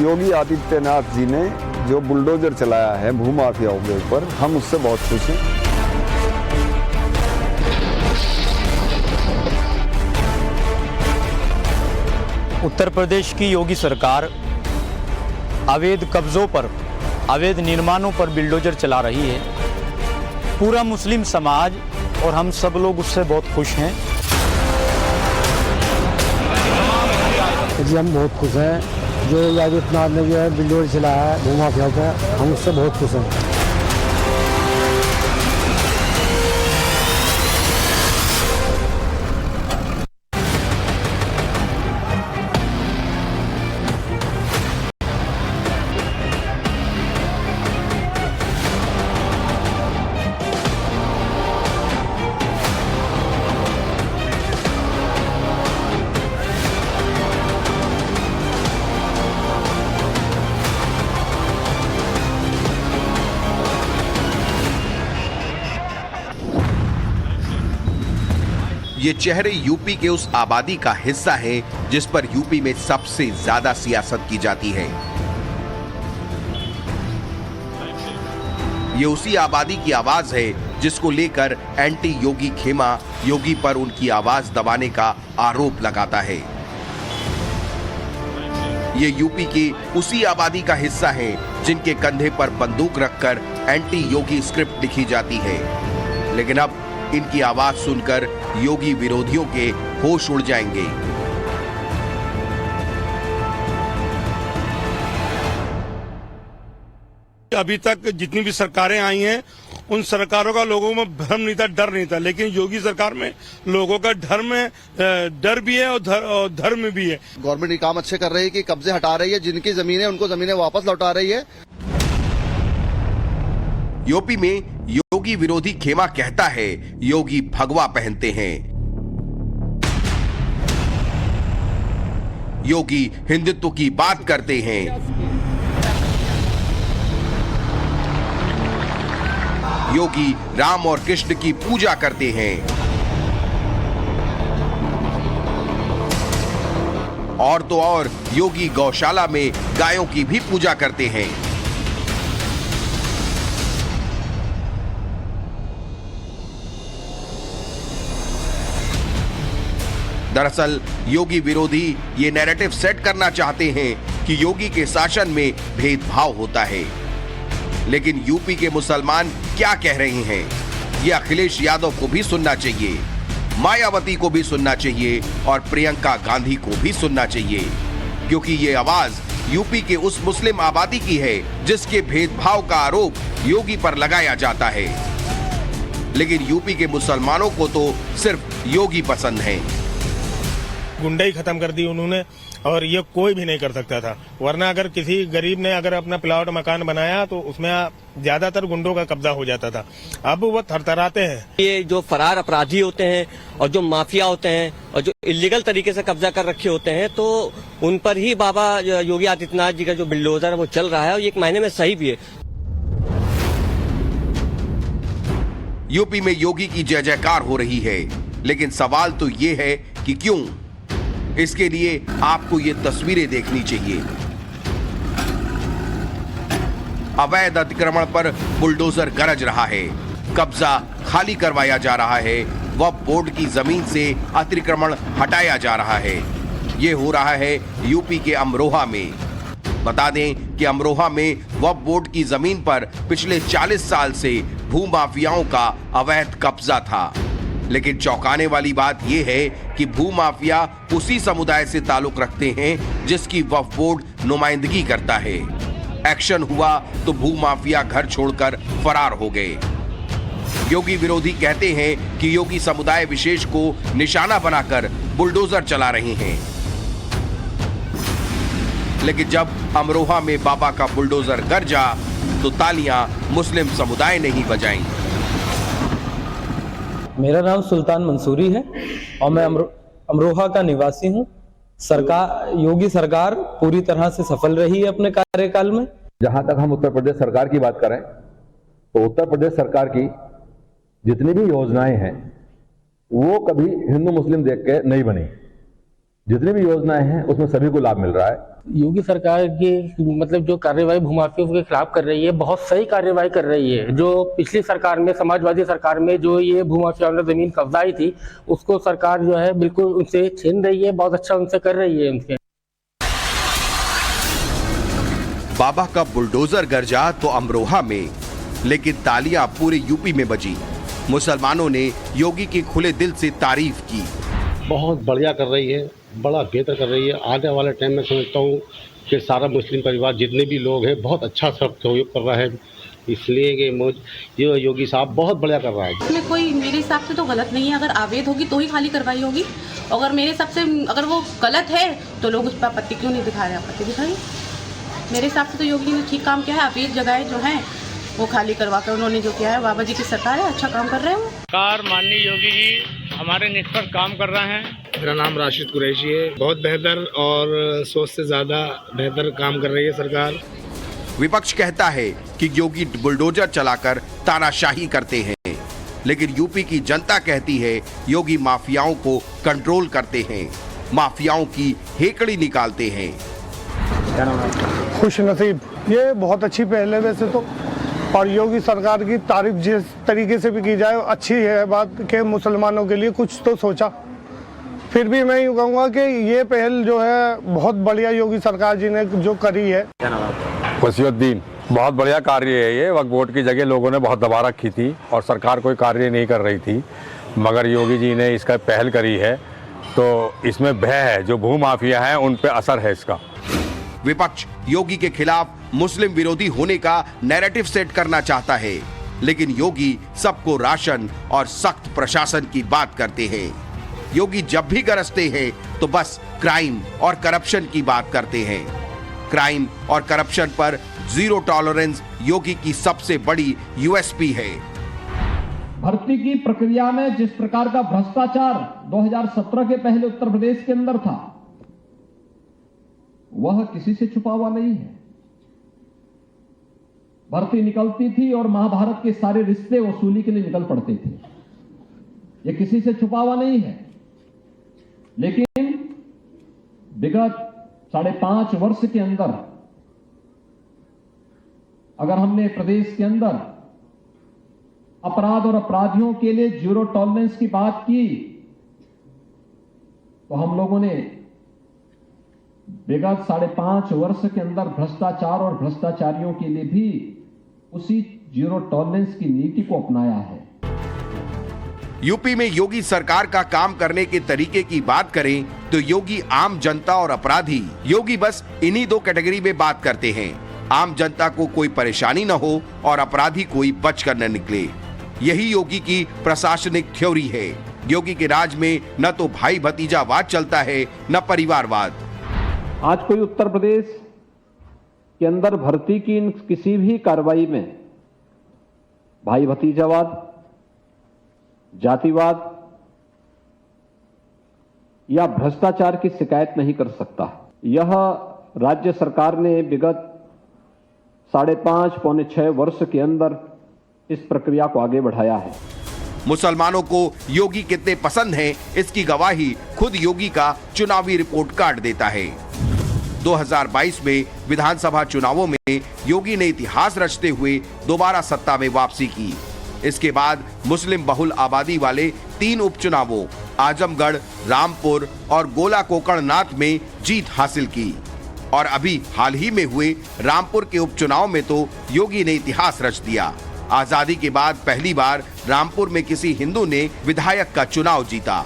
योगी आदित्यनाथ जी ने जो बुलडोजर चलाया है भूमाफियाओं के ऊपर, हम उससे बहुत खुश हैं। उत्तर प्रदेश की योगी सरकार अवैध कब्जों पर, अवैध निर्माणों पर बुलडोजर चला रही है। पूरा मुस्लिम समाज और हम सब लोग उससे बहुत खुश हैं। जी हम बहुत खुश हैं। जो योगी आदित्यनाथ ने जो है बुलडोजर चलाया है भूमाफियाओं पर, हम उससे बहुत खुश हैं। ये चेहरे यूपी के उस आबादी का हिस्सा हैं जिस पर यूपी में सबसे ज्यादा सियासत की जाती है। ये उसी आबादी की आवाज है जिसको लेकर एंटी योगी खेमा योगी पर उनकी आवाज दबाने का आरोप लगाता है। ये यूपी की उसी आबादी का हिस्सा है जिनके कंधे पर बंदूक रखकर एंटी योगी स्क्रिप्ट लिखी जाती है। लेकिन अब इनकी आवाज सुनकर योगी विरोधियों के होश उड़ जाएंगे। अभी तक जितनी भी सरकारें आई हैं उन सरकारों का लोगों में भ्रम नहीं था, डर नहीं था, लेकिन योगी सरकार में लोगों का डर भी है और धर्म भी है। गवर्नमेंट ये काम अच्छे कर रही है कि कब्जे हटा रही है, जिनकी जमीनें उनको जमीनें वापस लौटा रही है। यूपी में योगी विरोधी खेमा कहता है योगी भगवा पहनते हैं। योगी हिंदुत्व की बात करते हैं। योगी राम और कृष्ण की पूजा करते हैं। और तो और योगी गौशाला में गायों की भी पूजा करते हैं। दरअसल योगी विरोधी ये नैरेटिव सेट करना चाहते हैं कि योगी के शासन में भेदभाव होता है। लेकिन यूपी के मुसलमान क्या कह रहे हैं ये अखिलेश यादव को भी सुनना चाहिए, मायावती को भी सुनना चाहिए और प्रियंका गांधी को भी सुनना चाहिए, क्योंकि ये आवाज यूपी के उस मुस्लिम आबादी की है जिसके भेदभाव का आरोप योगी पर लगाया जाता है। लेकिन यूपी के मुसलमानों को तो सिर्फ योगी पसंद है। गुंडाई खत्म कर दी उन्होंने, और ये कोई भी नहीं कर सकता था। वरना अगर किसी गरीब ने अगर अपना प्लॉट मकान बनाया तो उसमें ज्यादातर गुंडों का कब्जा हो जाता था। अब वो थरथराते हैं। ये जो फरार अपराधी होते हैं और जो माफिया होते हैं और जो इलीगल तरीके से कब्जा कर रखे होते हैं, तो उन पर ही बाबा योगी आदित्यनाथ जी का जो बुलडोजर है वो चल रहा है, और ये एक मायने में सही भी है। यूपी में योगी की जय जयकार हो रही है, लेकिन सवाल तो ये है कि क्यों? इसके लिए आपको ये तस्वीरें देखनी चाहिए। अवैध अतिक्रमण पर बुलडोजर गरज रहा है, कब्जा खाली करवाया जा रहा है, वक्फ बोर्ड की जमीन से अतिक्रमण हटाया जा रहा है। ये हो रहा है यूपी के अमरोहा में। बता दें कि अमरोहा में वक्फ बोर्ड की जमीन पर पिछले 40 साल से भूमाफियाओं का अवैध कब्जा था। लेकिन चौंकाने वाली बात यह है कि भूमाफिया उसी समुदाय से ताल्लुक रखते हैं जिसकी वक्फ बोर्ड नुमाइंदगी करता है। एक्शन हुआ तो भूमाफिया घर छोड़कर फरार हो गए। योगी विरोधी कहते हैं कि योगी समुदाय विशेष को निशाना बनाकर बुलडोजर चला रहे हैं। लेकिन जब अमरोहा में बाबा का बुलडोजर गरजा तो तालियां मुस्लिम समुदाय ने ही बजाई। मेरा नाम सुल्तान मंसूरी है और मैं अमरोहा का निवासी हूँ। योगी सरकार पूरी तरह से सफल रही है अपने कार्यकाल में। जहां तक हम उत्तर प्रदेश सरकार की बात करें तो उत्तर प्रदेश सरकार की जितनी भी योजनाएं हैं वो कभी हिंदू मुस्लिम देख के नहीं बनी। जितनी भी योजनाएं हैं उसमें सभी को लाभ मिल रहा है। योगी सरकार की मतलब जो कार्यवाही भूमाफियों के खिलाफ कर रही है, बहुत सही कार्यवाही कर रही है। जो पिछली सरकार में, समाजवादी सरकार में जो ये भूमाफियाओं ने जमीन कब्जाई थी, उसको सरकार जो है बिल्कुल उनसे छीन रही है, बहुत अच्छा उनसे कर रही है उनके। बाबा का बुलडोजर गरजा तो अमरोहा में, लेकिन तालियां पूरे यूपी में बजी। मुसलमानों ने योगी की खुले दिल से तारीफ की। बहुत बढ़िया कर रही है, बड़ा बेहतर कर रही है। आने वाले टाइम में समझता हूँ कि सारा मुस्लिम परिवार जितने भी लोग हैं बहुत अच्छा सहयोग कर रहा है, इसलिए कि ये योगी साहब बहुत बढ़िया कर रहा है। इसमें कोई मेरे हिसाब से तो गलत नहीं है। अगर अवैध होगी तो ही खाली करवाई होगी। अगर मेरे हिसाब से अगर वो गलत है तो लोग उस पर आपत्ति क्यों नहीं दिखा रहे? आपत्ति दिखाइए। मेरे हिसाब से तो योगी ने ठीक काम किया है। अवैध जगहें जो हैं वो खाली करवा कर उन्होंने जो किया है, बाबा जी की सरकार है, अच्छा काम कर रहे हैं। वो सरकार माननीय योगी जी हमारे निष्ठ पर काम कर रहे हैं। मेरा नाम राशिद कुरैशी है। बहुत बेहतर और सोच से ज्यादा बेहतर काम कर रही है सरकार। विपक्ष कहता है कि योगी बुलडोजर चलाकर तानाशाही करते हैं, लेकिन यूपी की जनता कहती है योगी माफियाओं को कंट्रोल करते हैं, माफियाओं की हेकड़ी निकालते हैं। खुश नसीब, ये बहुत अच्छी पहल है वैसे तो, और योगी सरकार की तारीफ जिस तरीके से भी की जाए अच्छी है बात कि मुसलमानों के लिए कुछ तो सोचा। फिर भी मैं यूँ कहूँगा कि ये पहल जो है बहुत बढ़िया योगी सरकार जी ने जो करी है। वसीउद्दीन, बहुत बढ़िया कार्य है ये। वक्फ बोर्ड की जगह लोगों ने बहुत दबा रखी थी और सरकार कोई कार्य नहीं कर रही थी, मगर योगी जी ने इसका पहल करी है, तो इसमें भय है, जो भूमाफिया हैं उन पे असर है इसका। विपक्ष योगी के खिलाफ मुस्लिम विरोधी होने का नैरेटिव सेट करना चाहता है, लेकिन योगी सबको राशन और सख्त प्रशासन की बात करते हैं। योगी जब भी गरजते हैं तो बस क्राइम और करप्शन की बात करते हैं। क्राइम और करप्शन पर जीरो टॉलरेंस योगी की सबसे बड़ी यूएसपी है। भर्ती की प्रक्रिया में जिस प्रकार का भ्रष्टाचार 2017 के पहले उत्तर प्रदेश के अंदर था, वह किसी से छुपा हुआ नहीं है। भर्ती निकलती थी और महाभारत के सारे रिश्ते वसूली के लिए निकल पड़ते थे। यह किसी से छुपा हुआ नहीं है। लेकिन विगत 5.5 वर्ष के अंदर अगर हमने प्रदेश के अंदर अपराध और अपराधियों के लिए जीरो टॉलरेंस की बात की, तो हम लोगों ने विगत 5.5 वर्ष के अंदर भ्रष्टाचार और भ्रष्टाचारियों के लिए भी उसी जीरो टॉलरेंस की नीति को अपनाया है। यूपी में योगी सरकार का काम करने के तरीके की बात करें तो योगी आम जनता और अपराधी, योगी बस इन्हीं दो कैटेगरी में बात करते हैं। आम जनता को कोई परेशानी न हो और अपराधी कोई बचकर न निकले, यही योगी की प्रशासनिक थ्योरी है। योगी के राज में न तो भाई भतीजावाद चलता है न परिवारवाद। आज कोई उत्तर प्रदेश के अंदर भर्ती की किसी भी कार्रवाई में भाई भतीजावाद, जातिवाद या भ्रष्टाचार की शिकायत नहीं कर सकता। यह राज्य सरकार ने विगत 5.5 पौने 6 वर्ष के अंदर इस प्रक्रिया को आगे बढ़ाया है। मुसलमानों को योगी कितने पसंद हैं, इसकी गवाही खुद योगी का चुनावी रिपोर्ट कार्ड देता है। 2022 में विधानसभा चुनावों में योगी ने इतिहास रचते हुए दोबारा सत्ता में वापसी की। इसके बाद मुस्लिम बहुल आबादी वाले 3 उपचुनावों आजमगढ़, रामपुर और गोला कोकणनाथ में जीत हासिल की, और अभी हाल ही में हुए रामपुर के उपचुनाव में तो योगी ने इतिहास रच दिया। आजादी के बाद पहली बार रामपुर में किसी हिंदू ने विधायक का चुनाव जीता।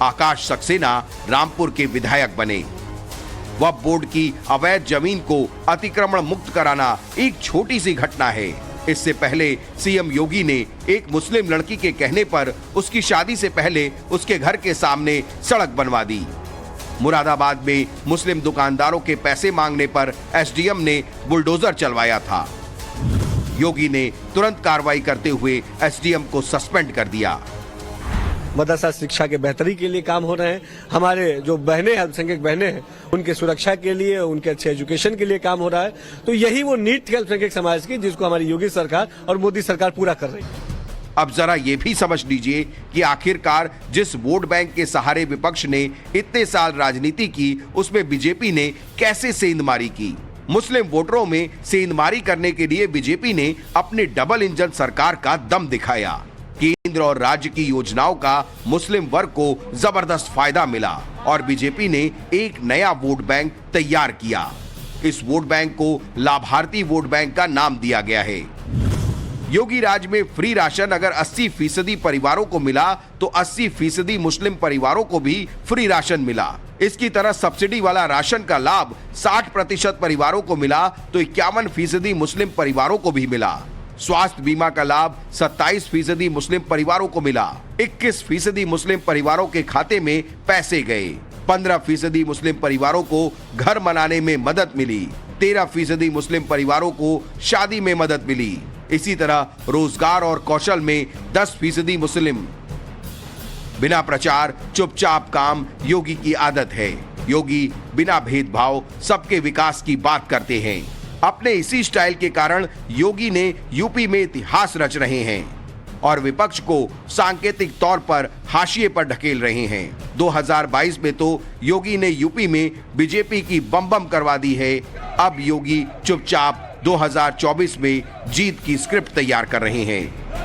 आकाश सक्सेना रामपुर के विधायक बने। वक्फ बोर्ड की अवैध जमीन को अतिक्रमण मुक्त कराना एक छोटी सी घटना है। इससे पहले सीएम योगी ने एक मुस्लिम लड़की के कहने पर उसकी शादी से पहले उसके घर के सामने सड़क बनवा दी। मुरादाबाद में मुस्लिम दुकानदारों के पैसे मांगने पर एसडीएम ने बुलडोजर चलवाया था। योगी ने तुरंत कार्रवाई करते हुए एसडीएम को सस्पेंड कर दिया। मदरसा शिक्षा के बेहतरी के लिए काम हो रहे हैं। हमारे जो बहनें हैं, अल्पसंख्यक बहनें हैं, उनके सुरक्षा के लिए, उनके अच्छे एजुकेशन के लिए काम हो रहा है। तो यही वो नीड थी अल्पसंख्यक समाज की, जिसको हमारी योगी सरकार और मोदी सरकार पूरा कर रही है। अब जरा ये भी समझ लीजिए कि आखिरकार जिस वोट बैंक के सहारे विपक्ष ने इतने साल राजनीति की, उसमें बीजेपी ने कैसे सेंधमारी की। मुस्लिम वोटरों में सेंधमारी करने के लिए बीजेपी ने अपने डबल इंजन सरकार का दम दिखाया। केंद्र और राज्य की योजनाओं का मुस्लिम वर्ग को जबरदस्त फायदा मिला और बीजेपी ने एक नया वोट बैंक तैयार किया। इस वोट बैंक को लाभार्थी वोट बैंक का नाम दिया गया है। योगी राज में फ्री राशन अगर 80% परिवारों को मिला तो 80% मुस्लिम परिवारों को भी फ्री राशन मिला। इसकी तरह सब्सिडी वाला राशन का लाभ 60% परिवारों को मिला तो 51% मुस्लिम परिवारों को भी मिला। स्वास्थ्य बीमा का लाभ 27% मुस्लिम परिवारों को मिला। 21% मुस्लिम परिवारों के खाते में पैसे गए। 15% मुस्लिम परिवारों को घर बनाने में मदद मिली। 13% मुस्लिम परिवारों को शादी में मदद मिली। इसी तरह रोजगार और कौशल में 10% मुस्लिम। बिना प्रचार चुपचाप काम योगी की आदत है। योगी बिना भेदभाव सबके विकास की बात करते हैं। अपने इसी स्टाइल के कारण योगी ने यूपी में इतिहास रच रहे हैं और विपक्ष को सांकेतिक तौर पर हाशिए पर ढकेल रहे हैं। 2022 में तो योगी ने यूपी में बीजेपी की बम बम करवा दी है। अब योगी चुपचाप 2024 में जीत की स्क्रिप्ट तैयार कर रहे हैं।